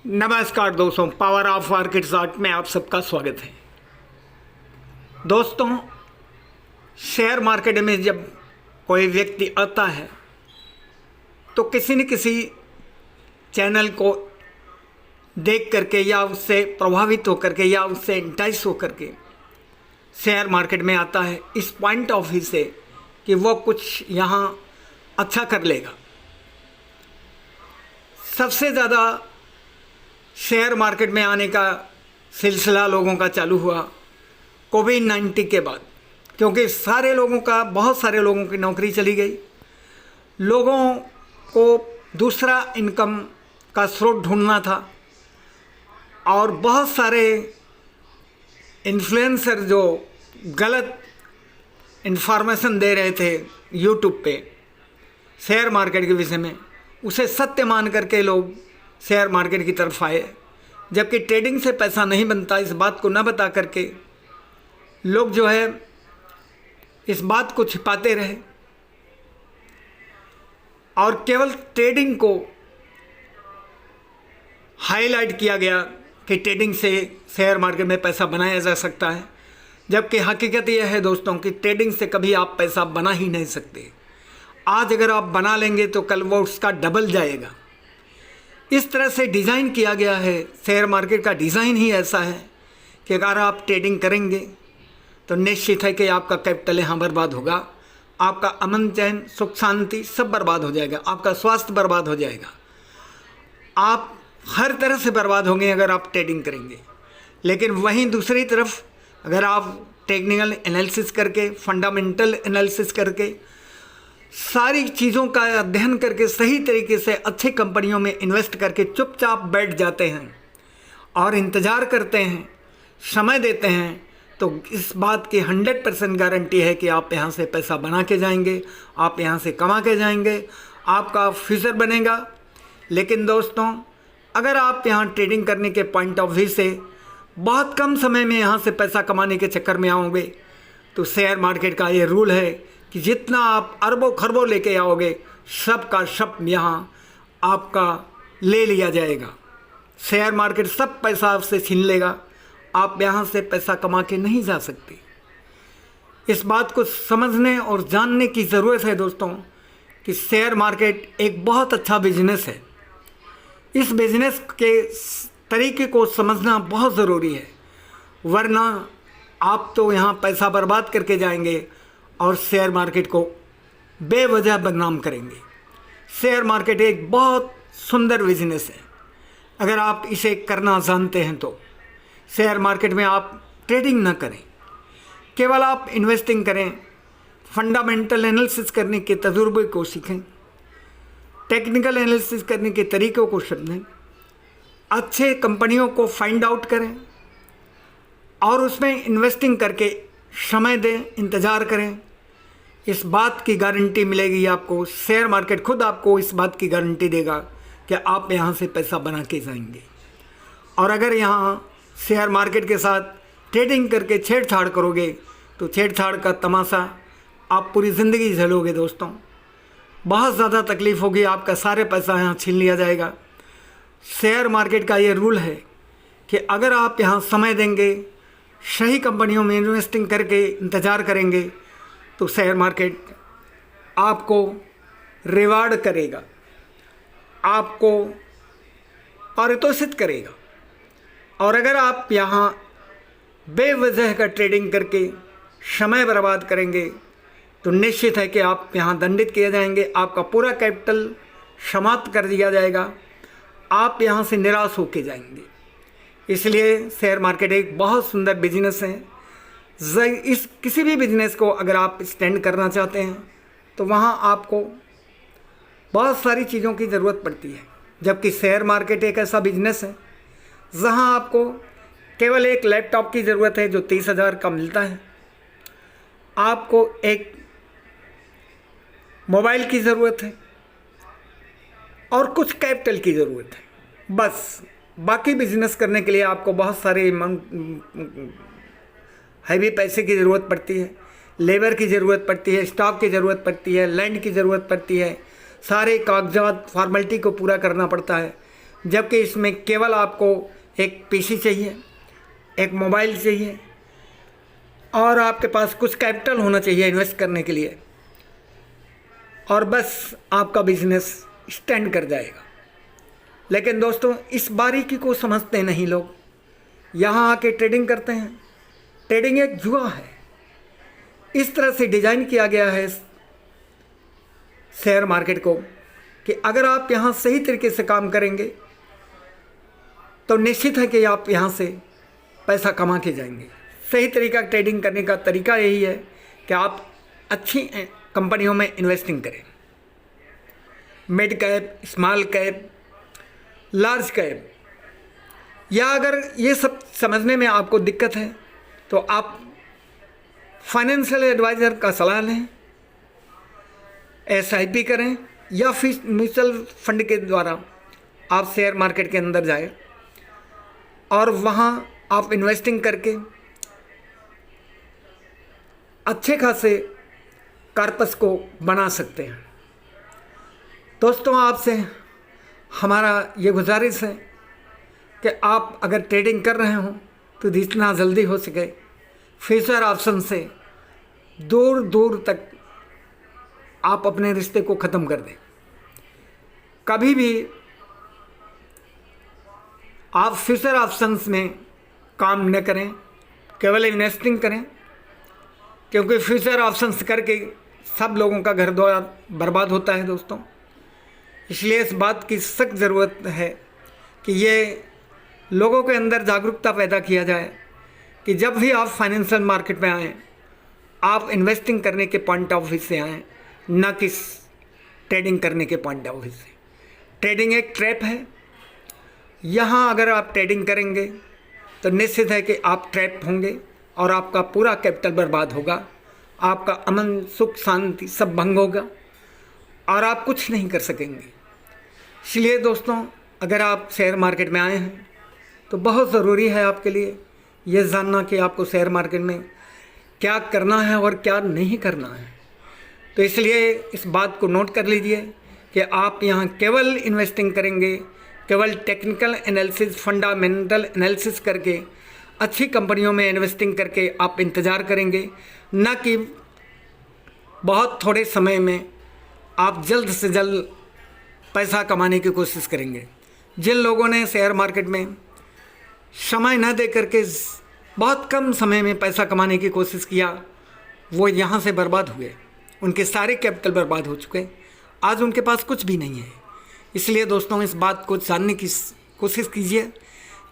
नमस्कार दोस्तों, power of markets art में आप सबका स्वागत है। दोस्तों, शेयर मार्केट में जब कोई व्यक्ति आता है तो किसी न किसी चैनल को देख करके या उससे प्रभावित होकर के या उससे इंटाइस होकर के शेयर मार्केट में आता है इस पॉइंट ऑफ व्यू से कि वो कुछ यहाँ अच्छा कर लेगा। सबसे ज़्यादा शेयर मार्केट में आने का सिलसिला लोगों का चालू हुआ कोविड-19 के बाद, क्योंकि बहुत सारे लोगों की नौकरी चली गई। लोगों को दूसरा इनकम का स्रोत ढूंढना था और बहुत सारे इन्फ्लुएंसर जो गलत इन्फॉर्मेशन दे रहे थे यूट्यूब पे शेयर मार्केट के विषय में, उसे सत्य मान करके लोग शेयर मार्केट की तरफ आए। जबकि ट्रेडिंग से पैसा नहीं बनता, इस बात को न बता करके लोग जो है इस बात को छिपाते रहे और केवल ट्रेडिंग को हाईलाइट किया गया कि ट्रेडिंग से शेयर मार्केट में पैसा बनाया जा सकता है। जबकि हकीकत यह है दोस्तों कि ट्रेडिंग से कभी आप पैसा बना ही नहीं सकते। आज अगर आप बना लेंगे तो कल वो उसका डबल जाएगा। इस तरह से डिज़ाइन किया गया है। शेयर मार्केट का डिज़ाइन ही ऐसा है कि अगर आप ट्रेडिंग करेंगे तो निश्चित है कि आपका कैपिटल यहाँ बर्बाद होगा, आपका अमन चैन सुख शांति सब बर्बाद हो जाएगा, आपका स्वास्थ्य बर्बाद हो जाएगा, आप हर तरह से बर्बाद होंगे अगर आप ट्रेडिंग करेंगे। लेकिन वहीं दूसरी तरफ अगर आप टेक्निकल एनालिसिस करके, फंडामेंटल एनालिसिस करके, सारी चीज़ों का अध्ययन करके सही तरीके से अच्छी कंपनियों में इन्वेस्ट करके चुपचाप बैठ जाते हैं और इंतज़ार करते हैं, समय देते हैं, तो इस बात की 100% गारंटी है कि आप यहाँ से पैसा बना के जाएंगे, आप यहाँ से कमा के जाएंगे, आपका फ्यूचर बनेगा। लेकिन दोस्तों, अगर आप यहाँ ट्रेडिंग करने के पॉइंट ऑफ व्यू से बहुत कम समय में यहाँ से पैसा कमाने के चक्कर में आओगे तो शेयर मार्केट का ये रूल है कि जितना आप अरबों खरबों लेके आओगे सब का सब यहाँ आपका ले लिया जाएगा। शेयर मार्केट सब पैसा आपसे छीन लेगा, आप यहाँ से पैसा कमा के नहीं जा सकते। इस बात को समझने और जानने की ज़रूरत है दोस्तों कि शेयर मार्केट एक बहुत अच्छा बिजनेस है। इस बिजनेस के तरीके को समझना बहुत ज़रूरी है, वरना आप तो यहाँ पैसा बर्बाद करके जाएंगे और शेयर मार्केट को बेवजह बदनाम करेंगे। शेयर मार्केट एक बहुत सुंदर बिजनेस है अगर आप इसे करना जानते हैं तो। शेयर मार्केट में आप ट्रेडिंग ना करें, केवल आप इन्वेस्टिंग करें, फंडामेंटल एनालिसिस करने के तजुर्बे को सीखें, टेक्निकल एनालिसिस करने के तरीक़ों को समझें, अच्छे कंपनियों को फाइंड आउट करें और उसमें इन्वेस्टिंग करके समय दें, इंतज़ार करें। इस बात की गारंटी मिलेगी आपको, शेयर मार्केट खुद आपको इस बात की गारंटी देगा कि आप यहाँ से पैसा बना के जाएंगे। और अगर यहाँ शेयर मार्केट के साथ ट्रेडिंग करके छेड़छाड़ करोगे तो छेड़छाड़ का तमाशा आप पूरी ज़िंदगी झेलोगे दोस्तों। बहुत ज़्यादा तकलीफ़ होगी, आपका सारे पैसा यहाँ छीन लिया जाएगा। शेयर मार्केट का ये रूल है कि अगर आप यहाँ समय देंगे, सही कंपनियों में इन्वेस्टिंग करके इंतज़ार करेंगे तो शेयर मार्केट आपको रिवार्ड करेगा, आपको पारितोषित करेगा। और अगर आप यहाँ बेवजह का ट्रेडिंग करके समय बर्बाद करेंगे तो निश्चित है कि आप यहाँ दंडित किए जाएंगे, आपका पूरा कैपिटल समाप्त कर दिया जाएगा, आप यहाँ से निराश होके जाएंगे। इसलिए शेयर मार्केट एक बहुत सुंदर बिजनेस है। इस किसी भी बिजनेस को अगर आप स्टैंड करना चाहते हैं तो वहाँ आपको बहुत सारी चीज़ों की ज़रूरत पड़ती है। जबकि शेयर मार्केट एक ऐसा बिजनेस है जहाँ आपको केवल एक लैपटॉप की ज़रूरत है जो 30,000 का मिलता है, आपको एक मोबाइल की ज़रूरत है और कुछ कैपिटल की ज़रूरत है, बस। बाकी बिजनेस करने के लिए आपको बहुत सारे हैवी पैसे की ज़रूरत पड़ती है, लेबर की ज़रूरत पड़ती है, स्टॉक की ज़रूरत पड़ती है, लैंड की ज़रूरत पड़ती है, सारे कागजात फॉर्मेलिटी को पूरा करना पड़ता है। जबकि इसमें केवल आपको एक पीसी चाहिए, एक मोबाइल चाहिए और आपके पास कुछ कैपिटल होना चाहिए इन्वेस्ट करने के लिए, और बस आपका बिजनेस स्टैंड कर जाएगा। लेकिन दोस्तों इस बारीकी को समझते नहीं लोग, यहाँ आके ट्रेडिंग करते हैं। ट्रेडिंग एक जुआ है। इस तरह से डिज़ाइन किया गया है शेयर मार्केट को कि अगर आप यहाँ सही तरीके से काम करेंगे तो निश्चित है कि आप यहाँ से पैसा कमा के जाएंगे। सही तरीका ट्रेडिंग करने का तरीका यही है कि आप अच्छी कंपनियों में इन्वेस्टिंग करें, mid cap, small cap, large cap. या अगर ये सब समझने में आपको दिक्कत है तो आप फाइनेंशियल एडवाइज़र का सलाह लें, SIP करें या फिर म्यूचुअल फंड के द्वारा आप शेयर मार्केट के अंदर जाए और वहाँ आप इन्वेस्टिंग करके अच्छे खासे कार्पस को बना सकते हैं। दोस्तों आपसे हमारा ये गुजारिश है कि आप अगर ट्रेडिंग कर रहे हो तो जितना जल्दी हो सके फ्यूचर ऑप्शन से दूर दूर तक आप अपने रिश्ते को ख़त्म कर दें। कभी भी आप फ्यूचर ऑप्शंस में काम न करें, केवल इन्वेस्टिंग करें, क्योंकि फ्यूचर ऑप्शंस करके सब लोगों का घर द्वार बर्बाद होता है दोस्तों। इसलिए इस बात की सख्त ज़रूरत है कि ये लोगों के अंदर जागरूकता पैदा किया जाए कि जब भी आप फाइनेंशियल मार्केट में आएँ, आप इन्वेस्टिंग करने के पॉइंट ऑफ व्यू से आएँ, न कि ट्रेडिंग करने के पॉइंट ऑफ व्यू से। ट्रेडिंग एक ट्रैप है। यहाँ अगर आप ट्रेडिंग करेंगे तो निश्चित है कि आप ट्रैप होंगे और आपका पूरा कैपिटल बर्बाद होगा, आपका अमन, सुख, शांति सब भंग होगा और आप कुछ नहीं कर सकेंगे। इसलिए दोस्तों अगर आप शेयर मार्केट में आए हैं तो बहुत ज़रूरी है आपके लिए ये जानना कि आपको शेयर मार्केट में क्या करना है और क्या नहीं करना है। तो इसलिए इस बात को नोट कर लीजिए कि आप यहाँ केवल इन्वेस्टिंग करेंगे, केवल टेक्निकल एनालिसिस, फंडामेंटल एनालिसिस करके अच्छी कंपनियों में इन्वेस्टिंग करके आप इंतज़ार करेंगे, न कि बहुत थोड़े समय में आप जल्द से जल्द पैसा कमाने की कोशिश करेंगे। जिन लोगों ने शेयर मार्केट में समय न दे करके बहुत कम समय में पैसा कमाने की कोशिश किया, वो यहाँ से बर्बाद हुए, उनके सारे कैपिटल बर्बाद हो चुके, आज उनके पास कुछ भी नहीं है। इसलिए दोस्तों इस बात को जानने की कोशिश कीजिए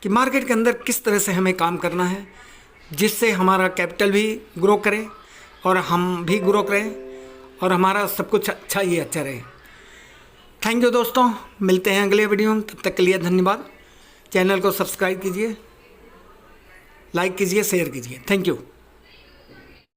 कि मार्केट के अंदर किस तरह से हमें काम करना है, जिससे हमारा कैपिटल भी ग्रो करे और हम भी ग्रो करें और हमारा सब कुछ अच्छा ही अच्छा रहे। थैंक यू दोस्तों, मिलते हैं अगले वीडियो में। तब तक के लिए धन्यवाद। चैनल को सब्सक्राइब कीजिए, लाइक कीजिए, शेयर कीजिए। Thank you.